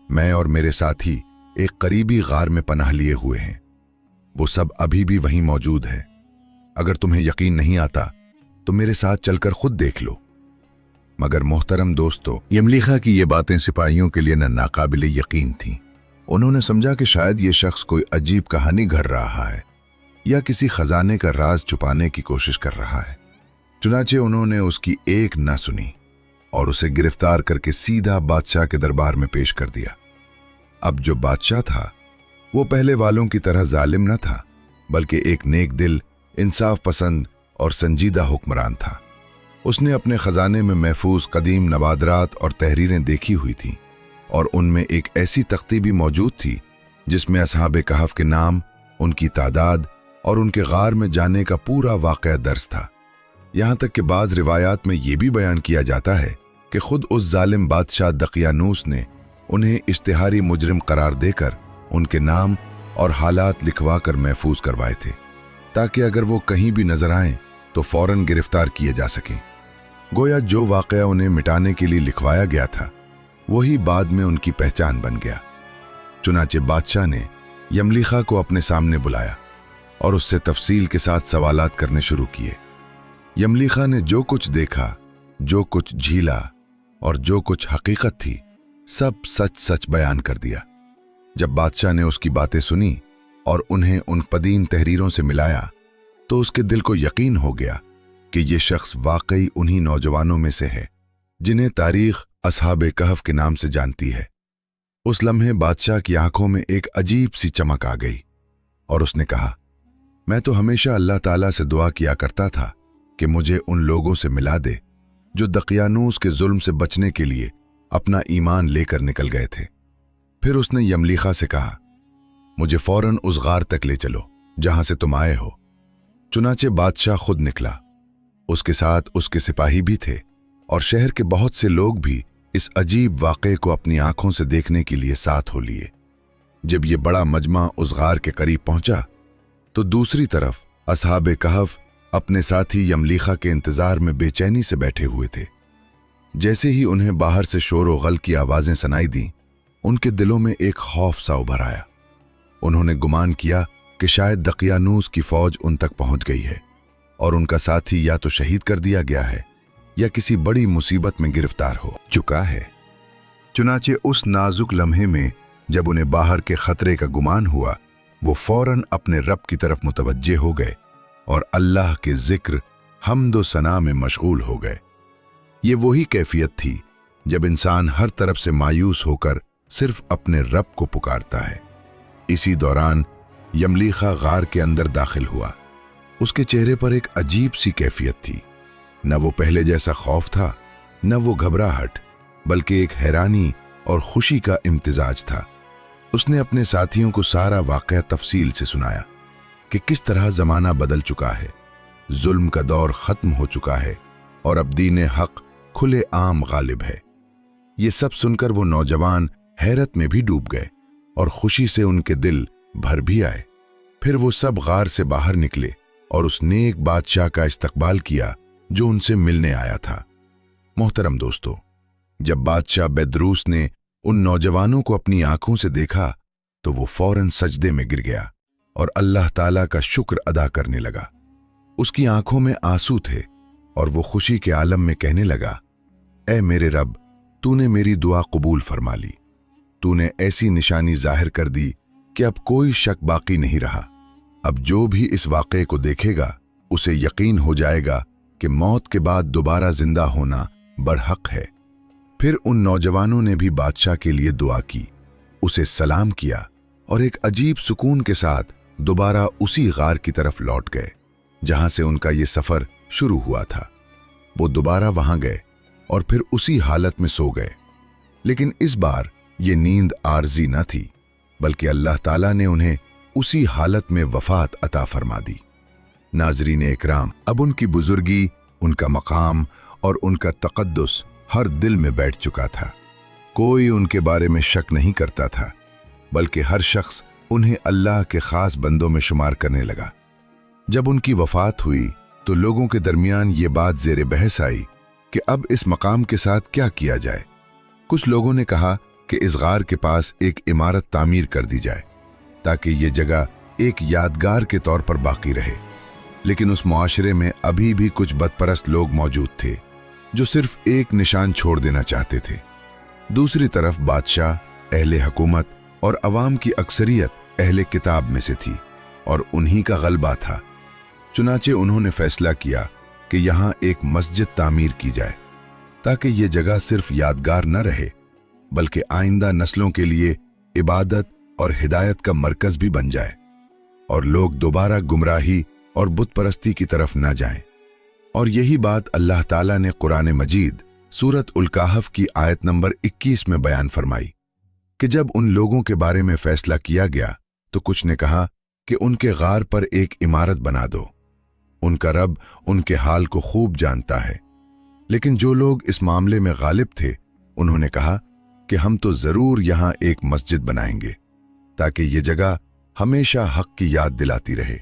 मैं और मेरे साथी एक करीबी गार में पनाह लिए हुए हैं। वो सब अभी भी वहीं मौजूद है। अगर तुम्हें यकीन नहीं आता तो मेरे साथ चलकर खुद देख लो। मगर मोहतरम दोस्तों, यमलीखा की ये बातें सिपाहियों के लिए नाकाबिले यकीन थीं। उन्होंने समझा कि शायद ये शख्स कोई अजीब कहानी गढ़ रहा है या किसी खजाने का राज छुपाने की कोशिश कर रहा है। चुनाचे उन्होंने उसकी एक न सुनी और उसे गिरफ्तार करके सीधा बादशाह के दरबार में पेश कर दिया। अब जो बादशाह था वो पहले वालों की तरह जालिम न था, बल्कि एक नेक दिल, इंसाफ पसंद और संजीदा हुक्मरान था। उसने अपने खजाने में महफूज कदीम नवादरात और तहरीरें देखी हुई थीं, और उनमें एक ऐसी तख्ती भी मौजूद थी जिसमें असहाबे कहफ के नाम, उनकी तादाद और उनके गार में जाने का पूरा वाक़या दर्ज था। यहाँ तक कि बाज़ रिवायात में यह भी बयान किया जाता है कि खुद उस जालिम बादशाह दकियानूस ने उन्हें इश्तिहारी मुजरिम करार देकर उनके नाम और हालात लिखवा कर महफूज करवाए थे, ताकि अगर वो कहीं भी नजर आएं तो फौरन गिरफ्तार किए जा सकें। गोया जो वाक़या उन्हें मिटाने के लिए लिखवाया गया था वही बाद में उनकी पहचान बन गया। चुनाचे बादशाह ने यमलीखा को अपने सामने बुलाया और उससे तफसील के साथ सवालात करने शुरू किए। यमलीखा ने जो कुछ देखा, जो कुछ झीला और जो कुछ हकीकत थी, सब सच सच बयान कर दिया। जब बादशाह ने उसकी बातें सुनी और उन्हें उन कदीम तहरीरों से मिलाया तो उसके दिल को यकीन हो गया कि ये शख्स वाकई उन्हीं नौजवानों में से है जिन्हें तारीख असहाबे कहफ के नाम से जानती है। उस लम्हे बादशाह की आंखों में एक अजीब सी चमक आ गई और उसने कहा, मैं तो हमेशा अल्लाह ताला से दुआ किया करता था कि मुझे उन लोगों से मिला दे जो दकियानूस के जुल्म से बचने के लिए अपना ईमान लेकर निकल गए थे। फिर उसने यमलीखा से कहा, मुझे फौरन उस गार तक ले चलो जहां से तुम आए हो। चुनाचे बादशाह खुद निकला। उसके साथ उसके सिपाही भी थे और शहर के बहुत से लोग भी इस अजीब वाक़े को अपनी आंखों से देखने के लिए साथ हो लिए। जब ये बड़ा मजमा उस गार के करीब पहुंचा तो दूसरी तरफ असहाबे कहफ अपने साथी यमलीखा के इंतजार में बेचैनी से बैठे हुए थे। जैसे ही उन्हें बाहर से शोर व गल की आवाजें सुनाई दी, उनके दिलों में एक खौफ सा उभर आया। उन्होंने गुमान किया कि शायद दकियानूस की फौज उन तक पहुंच गई है और उनका साथी या तो शहीद कर दिया गया है या किसी बड़ी मुसीबत में गिरफ्तार हो चुका है। चुनाचे उस नाजुक लम्हे में जब उन्हें बाहर के खतरे का गुमान हुआ, वो फौरन अपने रब की तरफ मुतवज्जे हो गए और अल्लाह के जिक्र, हम्द व सना में मशगूल हो गए। ये वही कैफियत थी जब इंसान हर तरफ से मायूस होकर सिर्फ अपने रब को पुकारता है। इसी दौरान यमलीखा गार के अंदर दाखिल हुआ। उसके चेहरे पर एक अजीब सी कैफियत थी। न वो पहले जैसा खौफ था, न वो घबराहट, बल्कि एक हैरानी और खुशी का इम्तिजाज था। उसने अपने साथियों को सारा वाक़या तफसील से सुनाया कि किस तरह ज़माना बदल चुका है, जुल्म का दौर ख़त्म हो चुका है और अब दीन हक़ खुले आम गालिब है। ये सब सुनकर वो नौजवान हैरत में भी डूब गए और खुशी से उनके दिल भर भी आए। फिर वो सब गार से बाहर निकले और उस नेक बादशाह का इस्तकबाल किया जो उनसे मिलने आया था। मोहतरम दोस्तों, जब बादशाह बेदरूस ने उन नौजवानों को अपनी आंखों से देखा तो वो फौरन सजदे में गिर गया और अल्लाह ताला का शुक्र अदा करने लगा। उसकी आंखों में आंसू थे और वो खुशी के आलम में कहने लगा, ऐ मेरे रब, तूने मेरी दुआ कबूल फरमा ली। तूने ऐसी निशानी जाहिर कर दी कि अब कोई शक बाकी नहीं रहा। अब जो भी इस वाक़े को देखेगा उसे यकीन हो जाएगा कि मौत के बाद दोबारा जिंदा होना बरहक है। फिर उन नौजवानों ने भी बादशाह के लिए दुआ की, उसे सलाम किया और एक अजीब सुकून के साथ दोबारा उसी गार की तरफ लौट गए जहां से उनका ये सफर शुरू हुआ था। वो दोबारा वहां गए और फिर उसी हालत में सो गए, लेकिन इस बार ये नींद आरजी न थी, बल्कि अल्लाह ताला ने उन्हें उसी हालत में वफात अता फरमा दी। नाजरीन इकराम, अब उनकी बुजुर्गी, उनका मकाम और उनका तकद्दुस हर दिल में बैठ चुका था। कोई उनके बारे में शक नहीं करता था, बल्कि हर शख्स उन्हें अल्लाह के खास बंदों में शुमार करने लगा। जब उनकी वफात हुई तो लोगों के दरमियान ये बात ज़ेरे बहस आई कि अब इस मकाम के साथ क्या किया जाए। कुछ लोगों ने कहा कि इस गार के पास एक इमारत तामीर कर दी जाए ताकि ये जगह एक यादगार के तौर पर बाकी रहे, लेकिन उस मुआशरे में अभी भी कुछ बदपरस्त लोग मौजूद थे जो सिर्फ एक निशान छोड़ देना चाहते थे। दूसरी तरफ बादशाह, अहले हुकूमत और अवाम की अक्सरियत अहले किताब में से थी और उन्हीं का गलबा था। चुनाचे उन्होंने फैसला किया कि यहाँ एक मस्जिद तामीर की जाए ताकि ये जगह सिर्फ यादगार न रहे, बल्कि आइंदा नस्लों के लिए इबादत और हिदायत का मरकज भी बन जाए और लोग दोबारा गुमराही और बुत परस्ती की न न जाएं। और यही बात अल्लाह ताला ने कुरान मजीद सूरत उल कहफ की आयत नंबर 21 में बयान फरमाई कि जब उन लोगों के बारे में फैसला किया गया तो कुछ ने कहा कि उनके गार पर एक इमारत बना दो, उनका रब उनके हाल को खूब जानता है। लेकिन जो लोग इस मामले में गालिब थे उन्होंने कहा कि हम तो जरूर यहां एक मस्जिद बनाएंगे ताकि ये जगह हमेशा हक की याद दिलाती रहे।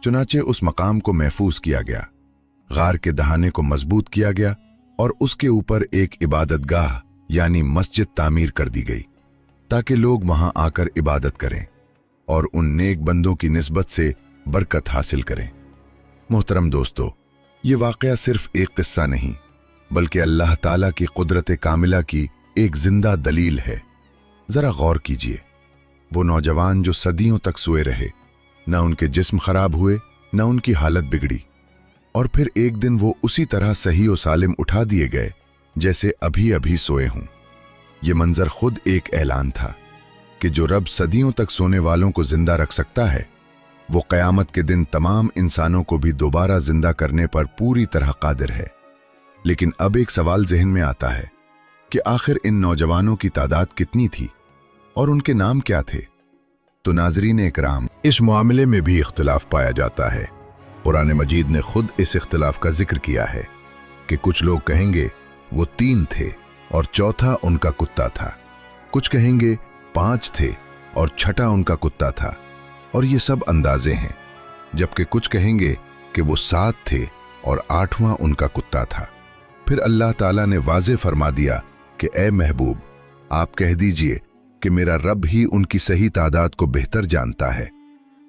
चुनाचे उस मकाम को महफूज किया गया, गार के दहाने को मजबूत किया गया और उसके ऊपर एक इबादतगाह यानी मस्जिद तामीर कर दी गई ताकि लोग वहां आकर इबादत करें और उन नेक बंदों की निस्बत से बरकत हासिल करें। मोहतरम दोस्तों, ये वाकया सिर्फ एक किस्सा नहीं, बल्कि अल्लाह ताला की कुदरत कामिला की एक जिंदा दलील है। जरा गौर कीजिए, वो नौजवान जो सदियों तक सोए रहे, न उनके जिस्म खराब हुए न उनकी हालत बिगड़ी, और फिर एक दिन वो उसी तरह सही और सालिम उठा दिए गए जैसे अभी अभी सोए हों। ये मंजर खुद एक ऐलान था कि जो रब सदियों तक सोने वालों को जिंदा रख सकता है, वो क़यामत के दिन तमाम इंसानों को भी दोबारा जिंदा करने पर पूरी तरह कादिर है। लेकिन अब एक सवाल ज़हन में आता है कि आखिर इन नौजवानों की तादाद कितनी थी और उनके नाम क्या थे? तो नाजरीन इकराम, इस मामले में भी इख्तिलाफ पाया जाता है। कुरान मजीद ने खुद इस इख्तिलाफ का जिक्र किया है कि कुछ लोग कहेंगे वो 3 थे और चौथा उनका कुत्ता था, कुछ कहेंगे 5 थे और छठा उनका कुत्ता था, और ये सब अंदाजे हैं। जबकि कुछ कहेंगे कि वो 7 थे और 8वां उनका कुत्ता था। फिर अल्लाह ताला ने वाज़े फरमा दिया कि ए महबूब, आप कह दीजिए कि मेरा रब ही उनकी सही तादाद को बेहतर जानता है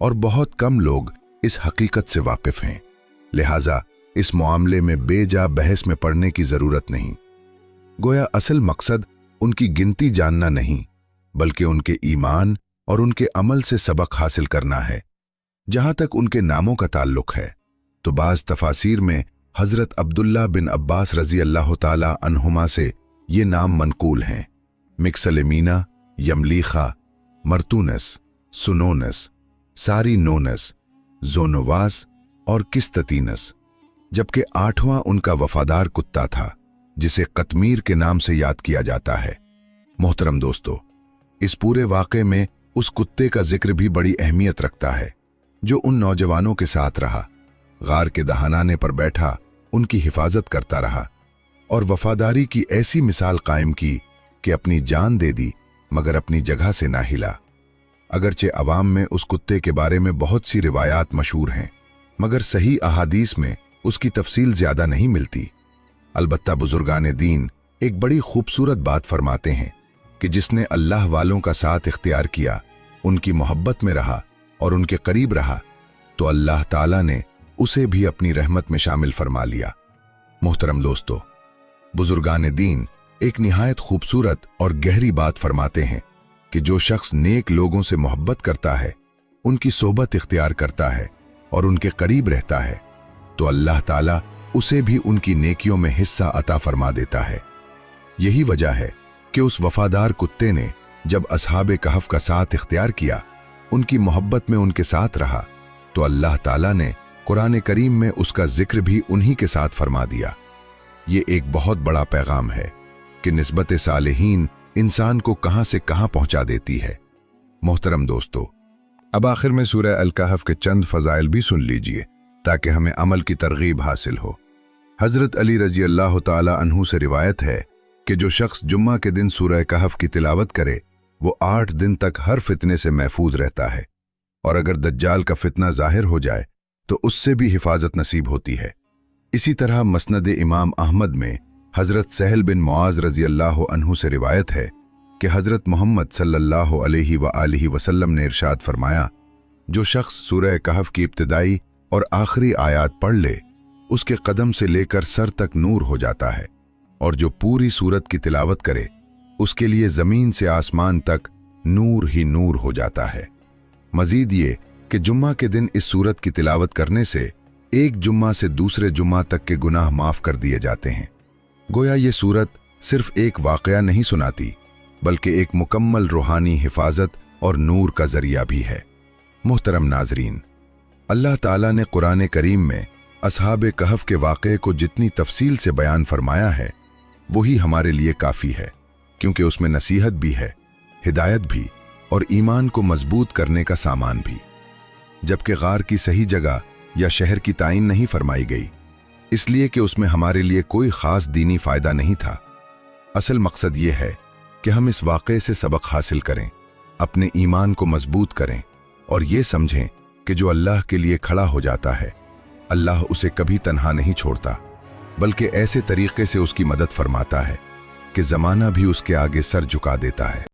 और बहुत कम लोग इस हकीकत से वाकिफ हैं। लिहाजा इस मामले में बेजा बहस में पड़ने की जरूरत नहीं। गोया असल मकसद उनकी गिनती जानना नहीं, बल्कि उनके ईमान और उनके अमल से सबक हासिल करना है। जहां तक उनके नामों का ताल्लुक है तो बाज़ तफासीर में हजरत अब्दुल्ला बिन अब्बास रजी अल्लाह ताला अन्हुमा से ये नाम मनकूल हैं: मिक्सलेमीना, यमलीखा, मर्तूनस, सुनोनस, सारीनोनस, जोनोवास और किस्ततीनस। जबकि 8वां उनका वफादार कुत्ता था जिसे कतमीर के नाम से याद किया जाता है। मोहतरम दोस्तों, इस पूरे वाक़े में उस कुत्ते का जिक्र भी बड़ी अहमियत रखता है जो उन नौजवानों के साथ रहा, गार के दहानाने पर बैठा, उनकी हिफाजत करता रहा और वफादारी की ऐसी मिसाल कायम की कि अपनी जान दे दी मगर अपनी जगह से ना हिला। अगरचे अवाम में उस कुत्ते के बारे में बहुत सी रिवायात मशहूर हैं, मगर सही अहादीस में उसकी तफसील ज्यादा नहीं मिलती। अलबत्ता बुजुर्गान दीन एक बड़ी खूबसूरत बात फरमाते हैं कि जिसने अल्लाह वालों का साथ इख्तियार किया, उनकी मोहब्बत में रहा और उनके करीब रहा, तो अल्लाह ताला ने उसे भी अपनी रहमत में शामिल फरमा लिया। मोहतरम दोस्तों, बुजुर्गान दीन एक निहायत खूबसूरत और गहरी बात फरमाते हैं कि जो शख्स नेक लोगों से मोहब्बत करता है, उनकी सोबत इख्तियार करता है और उनके करीब रहता है, तो अल्लाह ताला उसे भी उनकी नेकियों में हिस्सा अता फरमा देता है। यही वजह है कि उस वफादार कुत्ते ने जब असहाबे कहफ का साथ इख्तियार किया उनकी मोहब्बत में उनके साथ रहा, तो अल्लाह ताला ने कुरान करीम में उसका जिक्र भी उन्हीं के साथ फरमा दिया। ये एक बहुत बड़ा पैगाम है कि निस्बत सालिहीन इंसान को कहां से कहां पहुंचा देती है। मोहतरम दोस्तों, अब आखिर में सूरह अल कहफ के चंद फजाइल भी सुन लीजिए ताकि हमें अमल की तरगीब हासिल हो। हजरत अली रजी अल्लाह ताला अन्हु से रिवायत है कि जो शख्स जुम्मा के दिन सूरह कहफ की तिलावत करे वो 8 दिन तक हर फितने से महफूज रहता है, और अगर दज्जाल का फितना जाहिर हो जाए तो उससे भी हिफाजत नसीब होती है। इसी तरह मसनद इमाम अहमद में हजरत सहल बिन मुआज रजी अल्लाह अन्हु से रिवायत है कि हजरत मोहम्मद सल्लल्लाहु अलैहि व आलिहि वसल्लम ने इरशाद फरमाया, जो शख्स सूरह कहफ की इब्तिदाई और आखिरी आयात पढ़ ले उसके कदम से लेकर सर तक नूर हो जाता है, और जो पूरी सूरत की तिलावत करे उसके लिए जमीन से आसमान तक नूर ही नूर हो जाता है। मजीद ये कि जुम्मा के दिन इस सूरत की तिलावत करने से एक जुम्मा से दूसरे जुम्मा तक के गुनाह माफ कर दिए जाते हैं। गोया ये सूरत सिर्फ एक वाकया नहीं सुनाती बल्कि एक मुकम्मल रूहानी हिफाजत और नूर का जरिया भी है। मुहतरम नाजरीन, अल्लाह ताला ने कुरान करीम में असहाबे कहफ के वाक़े को जितनी तफसील से बयान फरमाया है वही हमारे लिए काफ़ी है, क्योंकि उसमें नसीहत भी है, हिदायत भी और ईमान को मजबूत करने का सामान भी। जबकि गार की सही जगह या शहर की तायीन नहीं फरमाई गई, इसलिए कि उसमें हमारे लिए कोई ख़ास दीनी फ़ायदा नहीं था। असल मकसद ये है कि हम इस वाक़े से सबक हासिल करें, अपने ईमान को मजबूत करें और ये समझें कि जो अल्लाह के लिए खड़ा हो जाता है अल्लाह उसे कभी तन्हा नहीं छोड़ता, बल्कि ऐसे तरीके से उसकी मदद फरमाता है कि ज़माना भी उसके आगे सर झुका देता है।